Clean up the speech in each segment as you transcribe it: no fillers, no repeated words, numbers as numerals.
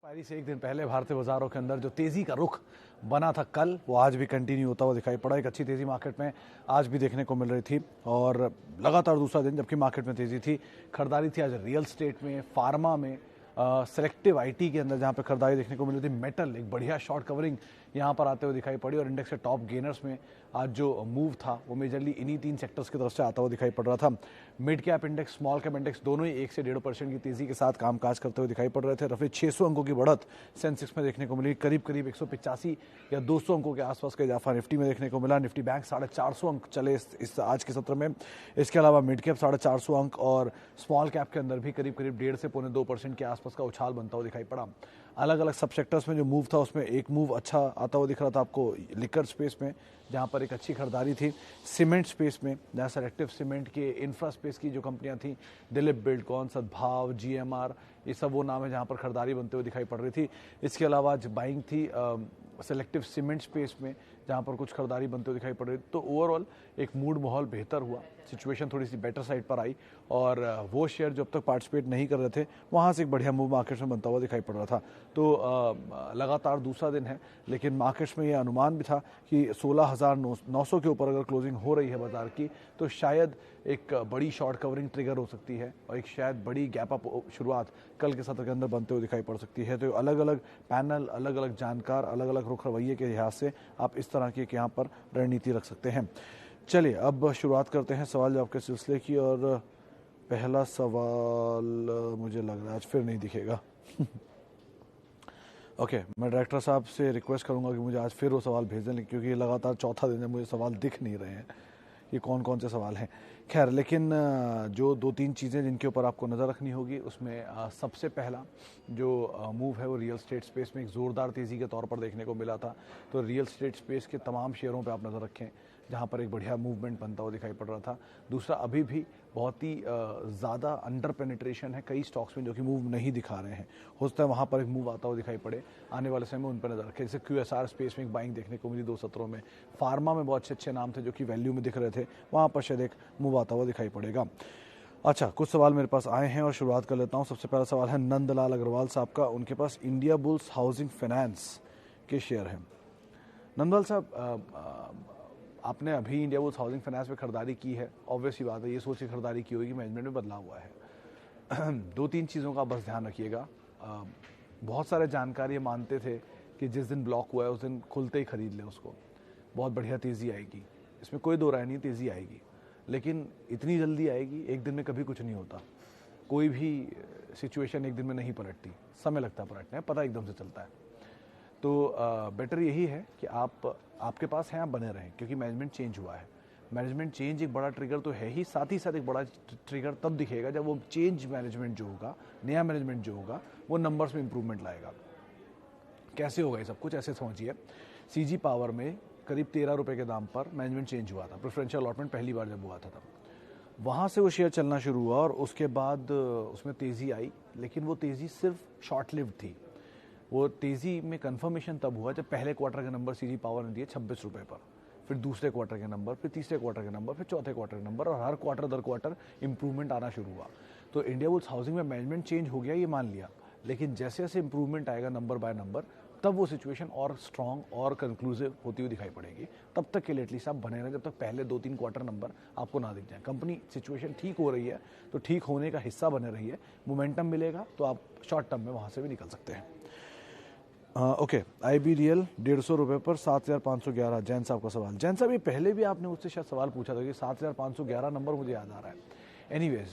Expiry से एक दिन पहले भारतीय बाजारों के अंदर जो तेजी का रुख बना था कल, वो आज भी कंटिन्यू होता हुआ दिखाई पड़ा। एक अच्छी तेजी मार्केट में आज भी देखने को मिल रही थी और लगातार दूसरा दिन जबकि मार्केट में तेजी थी। खरीदारी थी आज रियल स्टेट में, फार्मा में, सेलेक्टिव आईटी के अंदर जहां पर खरीदारी देखने को मिल रही थी। मेटल एक बढ़िया शॉर्ट कवरिंग यहां पर आते हुए दिखाई पड़ी और इंडेक्स के टॉप गेनर्स में आज जो मूव था वो मेजरली इन्हीं तीन सेक्टर्स की तरफ से आता हुआ दिखाई पड़ रहा था। Mid cap index, small cap index दोनों ही 1 से 1.5% की तेजी के साथ कामकाज करते हुए दिखाई पड़ रहे थे। रफली 600 अंकों की बढ़त सेंसेक्स में देखने को मिली, करीब 185 या 200 अंकों के आसपास का इजाफा निफ्टी में देखने को मिला। निफ्टी बैंक 450 अंक चले इस आज के सत्र में। इसके अलावा मिड कैप 450 अंक और स्मॉल कैप के अंदर भी करीब 1.5 से 2% के आसपास का उछाल बनता हुआ दिखाई पड़ा। अलग अलग सब सेक्टर्स में जो मूव था उसमें एक मूव अच्छा आता हुआ दिख रहा था आपको लिकर स्पेस में, जहां पर एक अच्छी खरीदारी थी। सीमेंट स्पेस में, जहां सेलेक्टिव सीमेंट के इंफ्रा स्पेस की जो कंपनियां थी, दिलीप बिल्डकॉन, सद्भाव, जीएमआर, ये सब वो नाम है जहां पर खरीदारी बनते हुए दिखाई पड़ रही थी। इसके अलावा बाइंग थी सेलेक्टिव सीमेंट स्पेस में, जहां पर कुछ खरीदारी बनते हुए दिखाई पड़ रही थी। तो ओवरऑल एक मूड माहौल बेहतर हुआ, सिचुएशन थोड़ी सी बेटर साइड पर आई और वो शेयर जो अब तक पार्टिसिपेट नहीं कर रहे थे वहां से एक बढ़िया मूव मार्केट्स में बनता हुआ दिखाई पड़ रहा था। तो लगातार दूसरा दिन है, लेकिन मार्केट्स में ये अनुमान भी था कि 16,900 के ऊपर अगर क्लोजिंग हो रही है बाजार की तो शायद एक बड़ी शॉर्ट कवरिंग ट्रिगर हो सकती है और एक शायद बड़ी गैप अप शुरुआत कल के सत्र के अंदर बनते हुए दिखाई पड़ सकती है। तो अलग अलग पैनल, अलग अलग जानकार, अलग अलग रुख रवैये के लिहाज से आप इस तरह की यहाँ पर रणनीति रख सकते हैं। चलिए अब शुरुआत करते हैं सवाल जवाब के सिलसिले की और पहला सवाल मुझे लग रहा है आज फिर नहीं दिखेगा। ओके, मैं डायरेक्टर साहब से रिक्वेस्ट करूंगा कि मुझे आज फिर वो सवाल भेज दें, क्योंकि लगातार चौथा दिन है मुझे सवाल दिख नहीं रहे हैं ये कौन कौन से सवाल हैं। खैर, लेकिन जो 2-3 चीज़ें जिनके ऊपर आपको नज़र रखनी होगी उसमें सबसे पहला जो मूव है वो रियल स्टेट स्पेस में एक ज़ोरदार तेज़ी के तौर पर देखने को मिला था। तो रियल स्टेट स्पेस के तमाम शेयरों पे आप नज़र रखें जहां पर एक बढ़िया मूवमेंट बनता हुआ दिखाई पड़ रहा था। दूसरा, अभी भी बहुत ही ज़्यादा अंडर पेनिट्रेशन है कई स्टॉक्स में जो कि मूव नहीं दिखा रहे हैं। हो सकता है वहाँ पर एक मूव आता हुआ दिखाई पड़े, आने वाले समय में उन पर नजर रखें। जैसे QSR स्पेस में एक बाइंग देखने को मिली 2 सत्रों में। फार्मा में बहुत अच्छे नाम थे जो कि वैल्यू में दिख रहे थे, वहाँ पर शायद एक मूव आता हुआ दिखाई पड़ेगा। अच्छा, कुछ सवाल मेरे पास आए हैं और शुरुआत कर लेता हूँ। सबसे पहला सवाल है नंदलाल अग्रवाल साहब का। उनके पास इंडिया बुल्स हाउसिंग फाइनेंस के शेयर हैं। नंदलाल साहब, आपने अभी इंडिया बुल्स हाउसिंग फाइनेंस में खरीदारी की है, ऑब्वियस ही बात है, ये सोच के खरीदारी की होगी मैनेजमेंट में बदलाव हुआ है। 2-3 चीज़ों का बस ध्यान रखिएगा। बहुत सारे जानकार ये मानते थे कि जिस दिन ब्लॉक हुआ है उस दिन खुलते ही खरीद लें उसको, बहुत बढ़िया तेज़ी आएगी। इसमें कोई दो राय नहीं, तेज़ी आएगी, लेकिन इतनी जल्दी आएगी, एक दिन में कभी कुछ नहीं होता। कोई भी सिचुएशन एक दिन में नहीं पलटती, समय लगता है पलटने में, पता एकदम से चलता है। तो बेटर यही है कि आपके पास हैं, आप बने रहें, क्योंकि मैनेजमेंट चेंज हुआ है। मैनेजमेंट चेंज एक बड़ा ट्रिगर तो है ही, साथ एक बड़ा ट्रिगर तब दिखेगा जब वो चेंज मैनेजमेंट जो होगा, नया मैनेजमेंट जो होगा, वो नंबर्स में इंप्रूवमेंट लाएगा। कैसे होगा ये सब कुछ, ऐसे समझिए। CG पावर में करीब 13 रुपये के दाम पर मैनेजमेंट चेंज हुआ था, प्रेफरेंशियल अलॉटमेंट पहली बार जब हुआ था तब। वहाँ से वो शेयर चलना शुरू हुआ और उसके बाद उसमें तेज़ी आई, लेकिन वो तेज़ी सिर्फ शॉर्ट लिव्ड थी। वो तेज़ी में कन्फर्मेशन तब हुआ जब पहले क्वार्टर के नंबर CG पावर ने दिए 26 रुपये पर, फिर दूसरे क्वार्टर के नंबर, फिर तीसरे क्वार्टर के नंबर, फिर चौथे क्वार्टर के नंबर, और हर क्वार्टर दर क्वार्टर इंप्रूवमेंट आना शुरू हुआ। तो इंडिया बुल्स हाउसिंग में मैनेजमेंट चेंज हो गया ये मान लिया, लेकिन जैसे जैसे इंप्रूवमेंट आएगा नंबर बाय नंबर, तब वो सिचुएशन और स्ट्रॉन्ग और कंक्लूसिव होती हुई दिखाई पड़ेगी। तब तक के लिए एटलीस्ट आप बने रहें जब तक पहले 2-3 क्वार्टर नंबर आपको ना दिख जाए। कंपनी सिचुएशन ठीक हो रही है तो ठीक होने का हिस्सा बने रही है, मोमेंटम मिलेगा तो आप शॉर्ट टर्म में वहाँ से भी निकल सकते हैं। ओके, IBDL 150 रुपये पर 7,511। जैन साहब का सवाल। जैन साहब, ये पहले भी आपने मुझसे शायद सवाल पूछा था कि 7,511 नंबर मुझे याद आ रहा है। एनीवेज,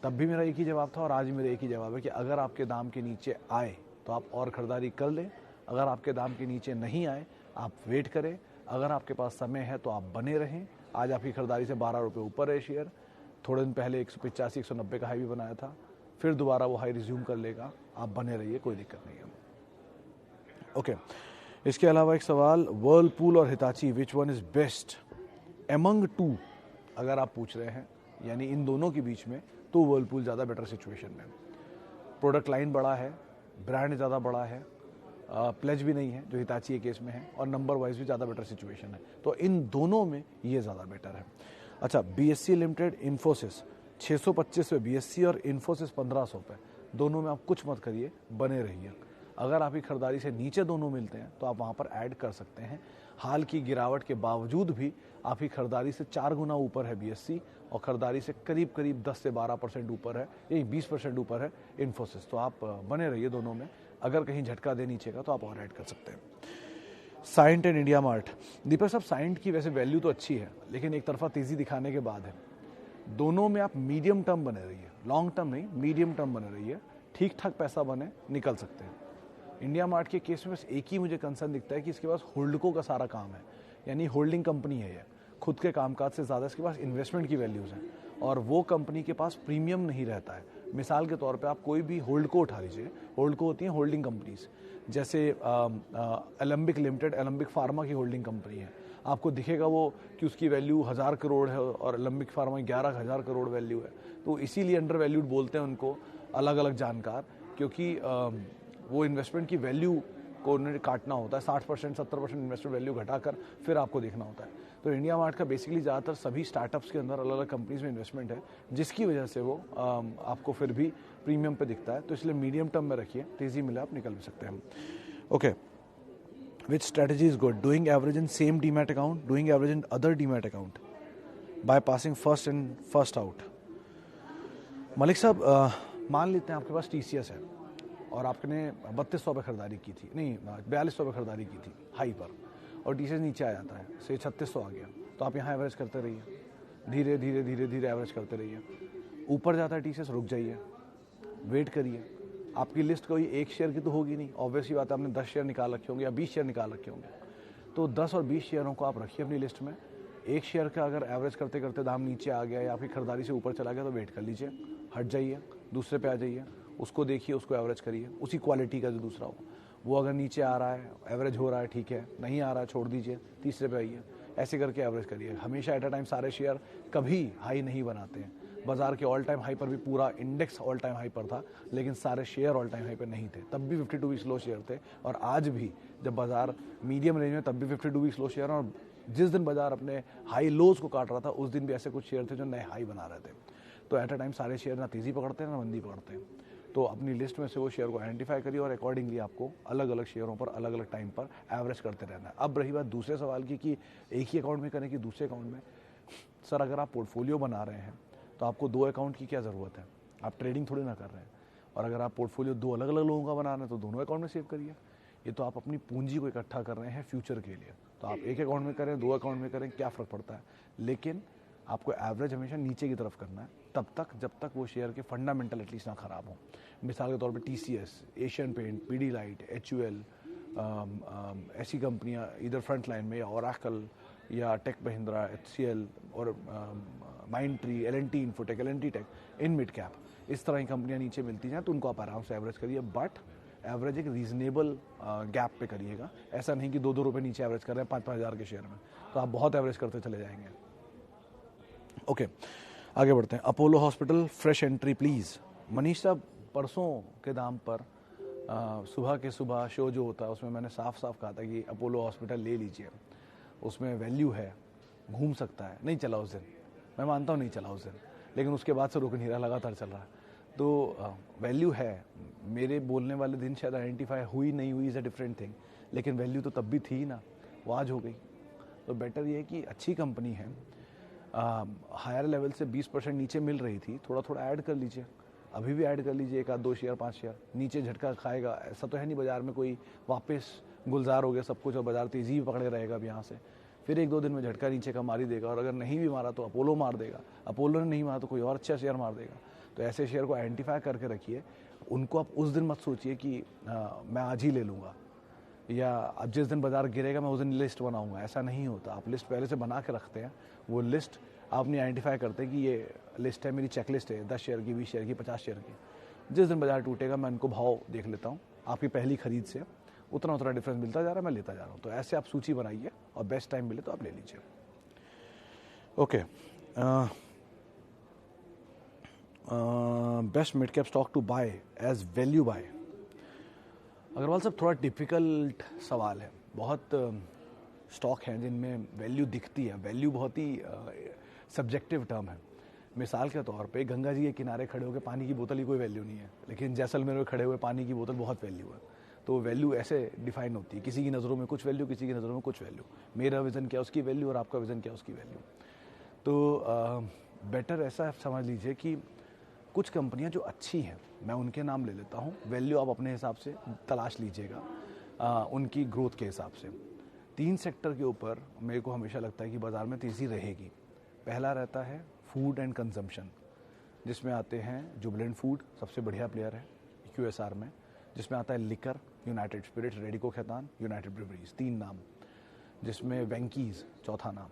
तब भी मेरा एक ही जवाब था और आज भी मेरा एक ही जवाब है कि अगर आपके दाम के नीचे आए तो आप और खरीदारी कर लें, अगर आपके दाम के नीचे नहीं आए आप वेट करें, अगर आपके पास समय है तो आप बने रहें। आज आपकी खरीदारी से 12 रुपये ऊपर है शेयर। थोड़े दिन पहले 185-190 का हाई भी बनाया था, फिर दोबारा वो हाई रिज्यूम कर लेगा। आप बने रहिए, कोई दिक्कत नहीं है। ओके, इसके अलावा एक सवाल, वर्लपूल और Hitachi which one is best among two, अगर आप पूछ रहे हैं यानी इन दोनों के बीच में, तो वर्लपूल ज़्यादा बेटर सिचुएशन में। प्रोडक्ट लाइन बड़ा है, ब्रांड ज़्यादा बड़ा है, प्लेज भी नहीं है जो हिताची के केस में है, और नंबर वाइज भी ज़्यादा बेटर सिचुएशन है। तो इन दोनों में ये ज़्यादा बेटर है। अच्छा, BSE लिमिटेड, इन्फोसिस 625 पे BSE और इन्फोसिस 1500 पे, दोनों में आप कुछ मत करिए, बने रहिए। अगर आपकी खरीदारी से नीचे दोनों मिलते हैं तो आप वहाँ पर ऐड कर सकते हैं। हाल की गिरावट के बावजूद भी आपकी खरीदारी से 4 गुना ऊपर है BSE और खरीदारी से करीब करीब 10 से 12% ऊपर है, यही 20% ऊपर है इन्फोसिस। तो आप बने रहिए दोनों में, अगर कहीं झटका दे नीचे का तो आप और ऐड कर सकते हैं। Cyient and India mart. दीपक साहब, साइंट की वैसे वैल्यू तो अच्छी है, लेकिन एक तरफा तेजी दिखाने के बाद है। दोनों में आप मीडियम टर्म बने रहिए, लॉन्ग टर्म नहीं, मीडियम टर्म बने रहिए, ठीक ठाक पैसा बने, निकल सकते हैं। इंडिया मार्ट के केस में बस एक ही मुझे कंसर्न दिखता है कि इसके पास होल्डको का सारा काम है, यानी होल्डिंग कंपनी है ये, खुद के कामकाज से ज़्यादा इसके पास इन्वेस्टमेंट की वैल्यूज़ हैं और वो कंपनी के पास प्रीमियम नहीं रहता है। मिसाल के तौर पे आप कोई भी होल्डको उठा लीजिए, होल्डको होती हैं होल्डिंग कंपनीज, जैसे एलम्बिक लिमिटेड, एलम्बिक फार्मा की होल्डिंग कंपनी है। आपको दिखेगा वो कि उसकी वैल्यू 1000 करोड़ है और एलम्बिक फार्मा 11,000 करोड़ वैल्यू है, तो इसीलिए अंडर वैल्यूड बोलते हैं उनको अलग अलग जानकार, क्योंकि वो इन्वेस्टमेंट की वैल्यू को उन्हें काटना होता है, 60% 70% इन्वेस्टमेंट वैल्यू घटाकर फिर आपको देखना होता है। तो इंडिया मार्ट का बेसिकली ज़्यादातर सभी स्टार्टअप्स के अंदर अलग अलग कंपनीज में इन्वेस्टमेंट है, जिसकी वजह से वो आपको फिर भी प्रीमियम पे दिखता है। तो इसलिए मीडियम टर्म में रखिए, तेज़ी मिले आप निकल भी सकते हैं। Okay, which strategy is good? Doing average in same demat account, doing average in other demat account, by passing first in first out. Malik साहब, मान लेते हैं आपके पास TCS है और आपने 3200 पे खरीदारी की थी, नहीं 4200 पे खरीदारी की थी हाई पर, और TCS नीचे आ जाता है, से 3600 आ गया, तो आप यहाँ एवरेज करते रहिए, धीरे धीरे धीरे धीरे एवरेज करते रहिए। ऊपर जाता है TCS, रुक जाइए, वेट करिए। आपकी लिस्ट कोई एक शेयर की तो होगी नहीं, ऑब्वियसली बात है, आपने 10 शेयर निकाल रखे होंगे या 20 शेयर निकाल रखे होंगे, तो 10 और 20 शेयरों को आप रखिए अपनी लिस्ट में। एक शेयर का अगर एवरेज करते करते दाम नीचे आ गया या आपकी खरीदारी से ऊपर चला गया तो वेट कर लीजिए, हट जाइए, दूसरे पे आ जाइए, उसको देखिए, उसको एवरेज करिए, उसी क्वालिटी का जो दूसरा हो। वो अगर नीचे आ रहा है, एवरेज हो रहा है, ठीक है, नहीं आ रहा है, छोड़ दीजिए, तीसरे पे आइए, ऐसे करके एवरेज करिए। हमेशा एट अ टाइम सारे शेयर कभी हाई नहीं बनाते हैं। बाजार के ऑल टाइम हाई पर भी पूरा इंडेक्स ऑल टाइम हाई पर था, लेकिन सारे शेयर ऑल टाइम हाई पर नहीं थे, तब भी 52 वीक स्लो शेयर थे। और आज भी जब बाजार मीडियम रेंज में, तब भी 52 वीक स्लो शेयर, और जिस दिन बाजार अपने हाई लोज को काट रहा था उस दिन भी ऐसे कुछ शेयर थे जो नए हाई बना रहे थे। तो एट अ टाइम सारे शेयर ना तेज़ी पकड़ते हैं ना मंदी पकड़ते हैं। तो अपनी लिस्ट में से वो शेयर को आइडेंटिफाई करिए और अकॉर्डिंगली आपको अलग अलग शेयरों पर अलग अलग टाइम पर एवरेज करते रहना है। अब रही बात दूसरे सवाल की कि एक ही अकाउंट में करें कि दूसरे अकाउंट में। सर, अगर आप पोर्टफोलियो बना रहे हैं तो आपको 2 अकाउंट की क्या ज़रूरत है? आप ट्रेडिंग थोड़ी ना कर रहे हैं। और अगर आप पोर्टफोलियो 2 अलग अलग लोगों का बना रहे हैं तो दोनों अकाउंट में सेव करिए। ये तो आप अपनी पूंजी को इकट्ठा कर रहे हैं फ्यूचर के लिए, तो आप एक अकाउंट में करें, 2 अकाउंट में करें, क्या फ़र्क पड़ता है। लेकिन आपको एवरेज हमेशा नीचे की तरफ करना है, तब तक जब तक वो शेयर के फंडामेंटल एटलीस्ट ना ख़राब हो। मिसाल के तौर पे TCS, Asian Paint, Pidilite, HUL, ऐसी कंपनियां इधर फ्रंट लाइन में, या ओरेकल या टेक महिंद्रा, HCL और Mindtree, L&T Infotech, L&T tech, in mid cap, इस तरह की कंपनियां नीचे मिलती हैं तो उनको आप आराम से एवरेज करिए, बट एवरेज एक रीजनेबल गैप पे करिएगा। ऐसा नहीं कि 2-2 रुपये नीचे एवरेज कर रहे हैं 5-5 हज़ार के शेयर में, तो आप बहुत एवरेज करते चले जाएंगे। ओके, आगे बढ़ते हैं। Apollo hospital fresh entry please. Manish साहब, परसों के दाम पर सुबह के सुबह शो जो होता है उसमें मैंने साफ साफ कहा था कि अपोलो हॉस्पिटल ले लीजिए, उसमें वैल्यू है, घूम सकता है। नहीं चला उस दिन, मैं मानता हूँ नहीं चला उस दिन, लेकिन उसके बाद से रुक नहीं रहा, लगातार चल रहा है। तो वैल्यू है। मेरे बोलने वाले दिन शायद आइडेंटिफाई हुई नहीं हुई इज़ अ डिफरेंट थिंग, लेकिन वैल्यू तो तब भी थी ना, वो आज हो गई। तो बेटर ये है कि अच्छी कंपनी है, हायर लेवल से 20% नीचे मिल रही थी, थोड़ा थोड़ा ऐड कर लीजिए, अभी भी ऐड कर लीजिए, 1-2 शेयर 5 शेयर। नीचे झटका खाएगा ऐसा तो है नहीं, बाजार में कोई वापस गुलजार हो गया सब कुछ और बाजार तेज़ी भी पकड़े रहेगा अब यहाँ से, फिर 1-2 दिन में झटका नीचे का मार ही देगा। और अगर नहीं भी मारा तो अपोलो मार देगा, अपोलो ने नहीं मारा तो कोई और अच्छा शेयर मार देगा। तो ऐसे शेयर को आइडेंटिफाई करके रखिए, उनको आप उस दिन मत सोचिए कि मैं आज ही ले लूँगा, या अब जिस दिन बाजार गिरेगा मैं उस दिन लिस्ट बनाऊंगा, ऐसा नहीं होता। आप लिस्ट पहले से बना के रखते हैं, वो लिस्ट आप नहीं आइडेंटिफाई करते कि ये लिस्ट है, मेरी चेकलिस्ट है 10 शेयर की, 20 शेयर की, 50 शेयर की। जिस दिन बाजार टूटेगा मैं इनको भाव देख लेता हूँ, आपकी पहली खरीद से उतना उतना डिफरेंस मिलता जा रहा है, मैं लेता जा रहा हूँ। तो ऐसे आप सूची बनाइए और बेस्ट टाइम मिले तो आप ले लीजिए। Okay, best mid cap stock to buy as value buy. Agarwal साहब, थोड़ा डिफ़िकल्ट सवाल है। बहुत स्टॉक हैं जिनमें वैल्यू दिखती है, वैल्यू बहुत ही सब्जेक्टिव टर्म है। मिसाल के तौर पे गंगा जी के किनारे खड़े होकर पानी की बोतल की कोई वैल्यू नहीं है, लेकिन जैसलमेर में खड़े हुए पानी की बोतल बहुत वैल्यू है। तो वैल्यू ऐसे डिफाइन होती है, किसी की नज़रों में कुछ वैल्यू, किसी की नज़रों में कुछ वैल्यू। मेरा विज़न क्या उसकी वैल्यू और आपका विज़न क्या उसकी वैल्यू। तो बेटर ऐसा समझ लीजिए कि कुछ कंपनियां जो अच्छी हैं, मैं उनके नाम ले लेता हूं, वैल्यू आप अपने हिसाब से तलाश लीजिएगा उनकी ग्रोथ के हिसाब से। 3 सेक्टर के ऊपर मेरे को हमेशा लगता है कि बाज़ार में तेज़ी रहेगी। पहला रहता है फूड एंड कंजम्पशन, जिसमें आते हैं जुबिलेंट फूड, सबसे बढ़िया प्लेयर है QSR में। जिसमें आता है liquor, United Spirits, Radico Khaitan, United Breweries, 3 नाम। जिसमें वेंकीज, चौथा नाम।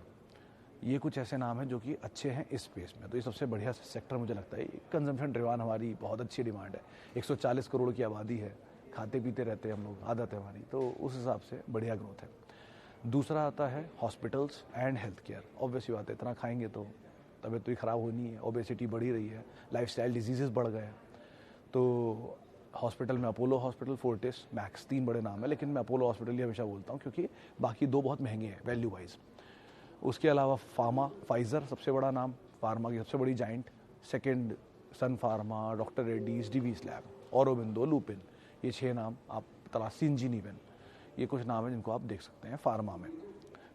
ये कुछ ऐसे नाम हैं जो कि अच्छे हैं इस स्पेस में। तो ये सबसे बढ़िया सेक्टर मुझे लगता है। कंजम्पशन ड्रिवन हमारी बहुत अच्छी डिमांड है, 140 करोड़ की आबादी है, खाते पीते रहते हैं हम लोग, आदत है हमारी, तो उस हिसाब से बढ़िया ग्रोथ है। दूसरा आता है hospitals and health care. Obvious बात है, इतना खाएंगे तो तबीयत तो ही ख़राब होनी है, ओबेसिटी बढ़ी रही है, लाइफस्टाइल डिजीजेस बढ़ गए हैं। तो हॉस्पिटल में अपोलो हॉस्पिटल, फोर्टिस, मैक्स, 3 बड़े नाम है, लेकिन मैं अपोलो हॉस्पिटल ही हमेशा बोलता हूँ क्योंकि बाकी 2 बहुत महंगे हैं वैल्यू वाइज। उसके अलावा फार्मा, फाइज़र सबसे बड़ा नाम, फार्मा की सबसे बड़ी giant. Second Sun Pharma, doctor Reddy's, Divi's lab, Aurobindo, Lupin, ये 6 नाम आप सिंजीन इवन, ये कुछ नाम हैं जिनको आप देख सकते हैं फार्मा में।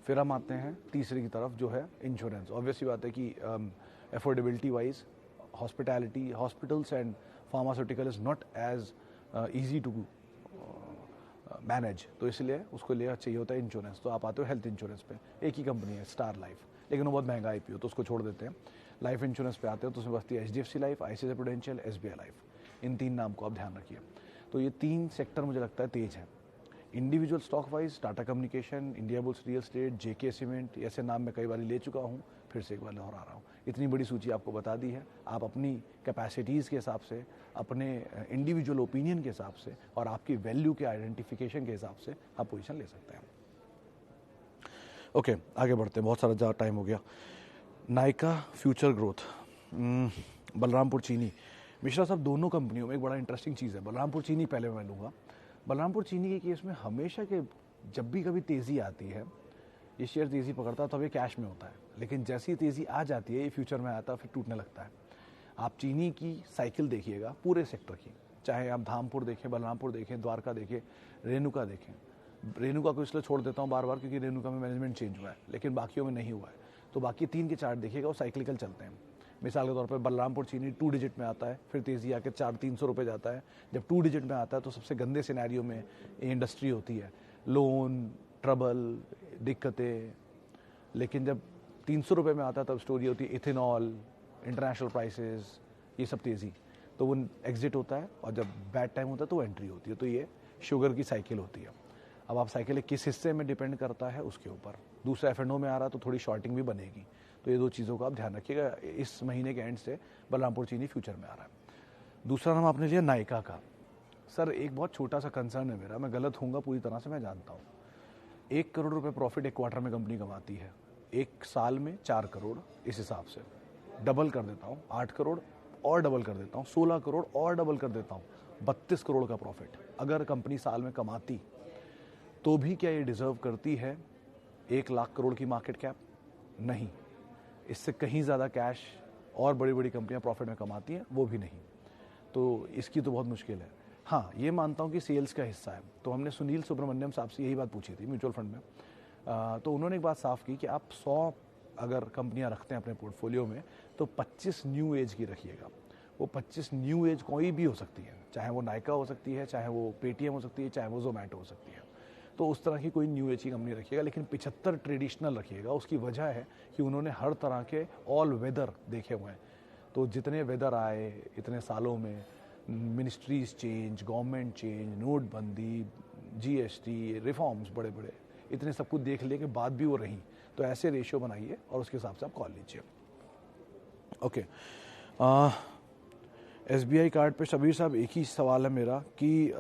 फिर हम आते हैं तीसरी की तरफ जो है इंश्योरेंस। ऑब्वियसली बात है कि affordability wise hospitality, hospitals and pharmaceutical is not as easy to manage, तो इसलिए उसको लिए चाहिए होता है इंश्योरेंस। तो आप आते हो हेल्थ इंश्योरेंस पे, एक ही कंपनी है स्टार लाइफ, लेकिन वो बहुत महंगा IPO, तो उसको छोड़ देते हैं। लाइफ इंश्योरेंस पे आते हो तो उसमें बसती है HDFC life, ICICI Prudential, SBI life. इन 3 नाम को आप ध्यान रखिए। तो ये 3 सेक्टर मुझे लगता है तेज है। Individual stock wise Tata communication, India bulls real estate, JK cement, ऐसे नाम मैं कई बार ले चुका हूँ, फिर से एक बार दोहरा रहा हूँ। इतनी बड़ी सूची आपको बता दी है, आप अपनी कैपेसिटीज़ के हिसाब से, अपने इंडिविजुअल ओपिनियन के हिसाब से और आपकी वैल्यू के आइडेंटिफिकेशन के हिसाब से आप पोजीशन ले सकते हैं। ओके, आगे बढ़ते हैं, बहुत सारा ज़्यादा टाइम हो गया। नायका फ्यूचर ग्रोथ, बलरामपुर चीनी, मिश्रा साहब, दोनों कंपनियों में एक बड़ा इंटरेस्टिंग चीज़ है। बलरामपुर चीनी पहले मैं लूँगा। बलरामपुर चीनी के केस में हमेशा के जब भी कभी तेज़ी आती है, ये शेयर तेज़ी पकड़ता है तब ये कैश में होता है, लेकिन जैसी तेज़ी आ जाती है ये फ्यूचर में आता है, फिर टूटने लगता है। आप चीनी की साइकिल देखिएगा पूरे सेक्टर की, चाहे आप धामपुर देखें, बलरामपुर देखें, द्वारका देखें, रेणुका देखें। रेणुका को इसलिए छोड़ देता हूँ बार बार क्योंकि रेणुका में मैनेजमेंट चेंज हुआ है, लेकिन बाकियों में नहीं हुआ है। तो बाकी 3 के चार्ट देखिएगा, वो साइक्लिकल चलते हैं। मिसाल के तौर पर बलरामपुर चीनी 2 डिजिट में आता है, फिर तेज़ी आकर 400-300 रुपये जाता है। जब 2 डिजिट में आता है तो सबसे गंदे सिनेरियो में इंडस्ट्री होती है, लोन, ट्रबल, दिक्कतें। लेकिन जब 300 रुपये में आता है तब स्टोरी होती है इथेनॉल, इंटरनेशनल प्राइसेस, ये सब तेज़ी, तो वो एग्जिट होता है, और जब बैड टाइम होता है तो वो एंट्री होती है। तो ये शुगर की साइकिल होती है। अब आप साइकिल किस हिस्से में डिपेंड करता है उसके ऊपर। दूसरा F&O में आ रहा है तो थोड़ी शॉर्टिंग भी बनेगी। तो ये 2 चीज़ों का आप ध्यान रखिएगा। इस महीने के एंड से बलरामपुर चीनी फ्यूचर में आ रहा है। दूसरा नाम आपने लिया नायका का। सर एक बहुत छोटा सा कंसर्न है मेरा, मैं गलत होऊंगा पूरी तरह से, मैं जानता हूँ। 1 करोड़ रुपए प्रॉफिट एक क्वार्टर में कंपनी कमाती है, 1 साल में 4 करोड़, इस हिसाब से डबल कर देता हूँ, 8 करोड़ और डबल कर देता हूँ, 16 करोड़ और डबल कर देता हूँ, 32 करोड़ का प्रॉफिट अगर कंपनी साल में कमाती, तो भी क्या ये डिजर्व करती है 1 लाख करोड़ की मार्केट कैप? नहीं, इससे कहीं ज़्यादा कैश और बड़ी बड़ी कंपनियां प्रॉफिट में कमाती हैं, वो भी नहीं। तो इसकी तो बहुत मुश्किल है। हाँ, ये मानता हूँ कि सेल्स का हिस्सा है। तो हमने सुनील सुब्रमण्यम साहब से यही बात पूछी थी म्यूचुअल फंड में, तो उन्होंने एक बात साफ की कि आप 100 अगर कंपनियां रखते हैं अपने पोर्टफोलियो में तो 25 न्यू एज की रखिएगा। वो 25 न्यू एज कोई भी हो सकती है, चाहे वो नायका हो सकती है, चाहे वो पेटीएम हो सकती है, चाहे वो जोमैटो हो सकती है। तो उस तरह की कोई न्यू एज की कंपनी रखिएगा, लेकिन 75 ट्रेडिशनल रखिएगा। उसकी वजह है कि उन्होंने हर तरह के ऑल वेदर देखे हुए हैं। तो जितने वेदर आए इतने सालों में, मिनिस्ट्रीज चेंज, गवर्नमेंट चेंज, नोटबंदी, GST, रिफॉर्म्स बड़े बड़े, इतने सब कुछ देख ले के बाद भी वो रही। तो ऐसे रेशियो बनाइए और उसके हिसाब से आप कॉल लीजिए। ओके, SBI कार्ड पे शबीर साहब एक ही सवाल है मेरा कि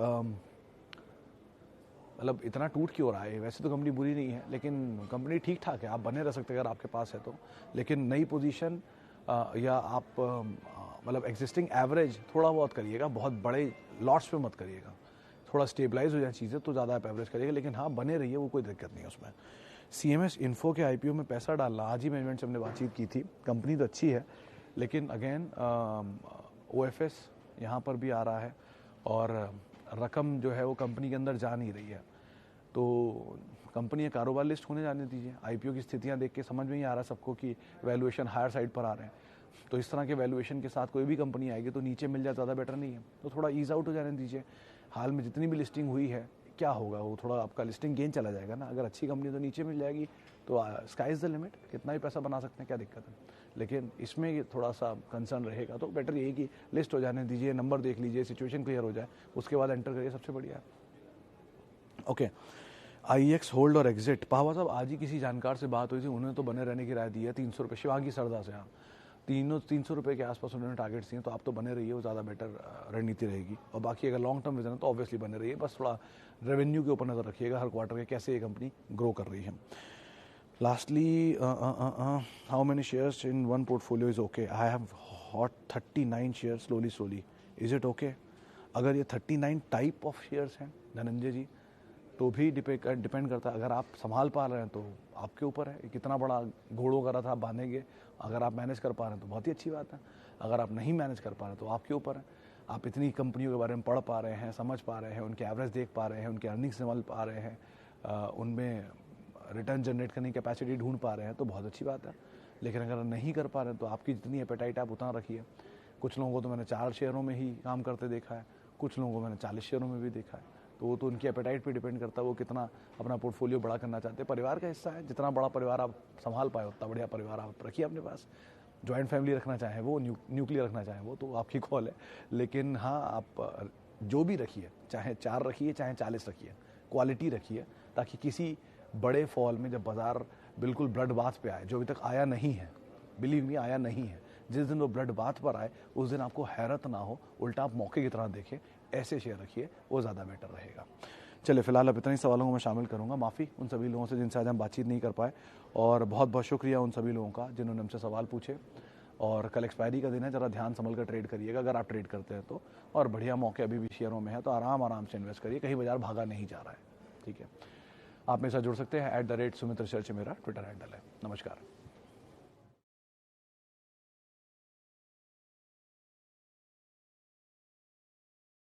मतलब इतना टूट क्यों रहा है? वैसे तो कंपनी बुरी नहीं है, लेकिन कंपनी ठीक ठाक है, आप बने रह सकते हैं अगर आपके पास है तो। लेकिन नई पोजीशन या आप मतलब एग्जिस्टिंग एवरेज थोड़ा बहुत करिएगा, बहुत बड़े लॉट्स पे मत करिएगा। थोड़ा स्टेबलाइज हो जाए चीज़ें तो ज़्यादा आप एवरेज करिएगा, लेकिन हाँ बने रहिए, वो कोई दिक्कत नहीं है उसमें। CMS इन्फो के IPO में पैसा डालना, आज ही मैनेजमेंट से हमने बातचीत की थी। कंपनी तो अच्छी है, लेकिन अगेन OFS यहाँ पर भी आ रहा है, और रकम जो है वो कंपनी के अंदर जा नहीं रही है, तो कंपनी या कारोबार लिस्ट होने जाने दीजिए। आईपीओ की स्थितियां देख के समझ में ही आ रहा है सबको कि वैल्यूएशन हायर साइड पर आ रहे हैं, तो इस तरह के वैल्यूएशन के साथ कोई भी कंपनी आएगी तो नीचे मिल जाए ज़्यादा बेटर नहीं है, तो थोड़ा ईज आउट हो जाने दीजिए। हाल में जितनी भी लिस्टिंग हुई है, क्या होगा, वो थोड़ा आपका लिस्टिंग गेन चला जाएगा ना। अगर अच्छी कंपनी तो नीचे मिल जाएगी, तो स्काई इज़ द लिमिट, कितना भी पैसा बना सकते हैं, क्या दिक्कत है। लेकिन इसमें थोड़ा सा कंसर्न रहेगा, तो बेटर यही कि लिस्ट हो जाने दीजिए, नंबर देख लीजिए, सिचुएशन क्लियर हो जाए, उसके बाद एंटर करिए, सबसे बढ़िया। ओके, IEX होल्ड और एग्जिट। पावा साहब, आज ही किसी जानकार से बात हुई थी, उन्होंने तो बने रहने की राय दी है। 300 रुपये शिवांगी सरदा से, हाँ, 300 रुपये के आसपास उन्होंने टारगेट्स दिए, तो आप तो बने रहिए, वो ज़्यादा बेटर रणनीति रहेगी। और बाकी अगर लॉन्ग टर्म विजन है तो ऑब्वियसली बने रहिए, बस थोड़ा रेवेन्यू के ऊपर नज़र रखिएगा हर क्वार्टर के, कैसे ये कंपनी ग्रो कर रही है। Lastly, how many shares in one portfolio is okay? I have hot 39 shares slowly, is it okay? अगर ये 39 टाइप ऑफ शेयर्स हैं धनंजय जी, तो भी डिपेंड करता है। अगर आप संभाल पा रहे हैं तो आपके ऊपर है, कितना बड़ा घोड़ों का रथ आप बांधेंगे। अगर आप मैनेज कर पा रहे हैं तो बहुत ही अच्छी बात है, अगर आप नहीं मैनेज कर पा रहे हैं तो आपके ऊपर है। आप इतनी कंपनियों के बारे में पढ़ पा रहे हैं, समझ पा रहे हैं, उनके एवरेज देख पा रहे हैं, उनके अर्निंग्स संभाल पा रहे हैं, उनमें रिटर्न जनरेट करने की कैपेसिटी ढूंढ पा रहे हैं, तो बहुत अच्छी बात है। लेकिन अगर नहीं कर पा रहे हैं तो आपकी जितनी एपेटाइट आप उतना रखिए। कुछ लोगों को तो मैंने 4 शेयरों में ही काम करते देखा है, कुछ लोगों को मैंने 40 शेयरों में भी देखा है, तो वो तो उनकी एपेटाइट पे डिपेंड करता है, वो कितना अपना पोर्टफोलियो बड़ा करना चाहते हैं। परिवार का हिस्सा है, जितना बड़ा परिवार आप संभाल पाए उतना बढ़िया परिवार आप रखिए अपने पास। जॉइंट फैमिली रखना चाहें वो, न्यूक्लियर रखना चाहें वो, तो आपकी कॉल है। लेकिन हाँ, आप जो भी रखिए, चाहे 4 रखिए चाहे 40 रखिए, क्वालिटी रखिए, ताकि किसी बड़े फॉल में जब बाजार बिल्कुल ब्लड बाथ पे आए, जो अभी तक आया नहीं है, बिलीव मी आया नहीं है, जिस दिन वो ब्लड बाथ पर आए उस दिन आपको हैरत ना हो, उल्टा आप मौके की तरह देखें। ऐसे शेयर रखिए, वो ज़्यादा बेटर रहेगा। चलिए, फिलहाल अब इतने ही सवालों को मैं शामिल करूंगा। माफ़ी उन सभी लोगों से जिनसे आज हम बातचीत नहीं कर पाए, और बहुत बहुत शुक्रिया उन सभी लोगों का जिन्होंने हमसे सवाल पूछे। और कल एक्सपायरी का दिन है, ज़रा ध्यान संभल कर ट्रेड करिएगा अगर आप ट्रेड करते हैं तो। और बढ़िया मौके अभी भी शेयरों में है, तो आराम से इन्वेस्ट करिए, कहीं बाजार भागा नहीं जा रहा है। ठीक है, आप मेरे साथ जुड़ सकते हैं, @सुमित रिसर्च मेरा ट्विटर हैंडल है। नमस्कार।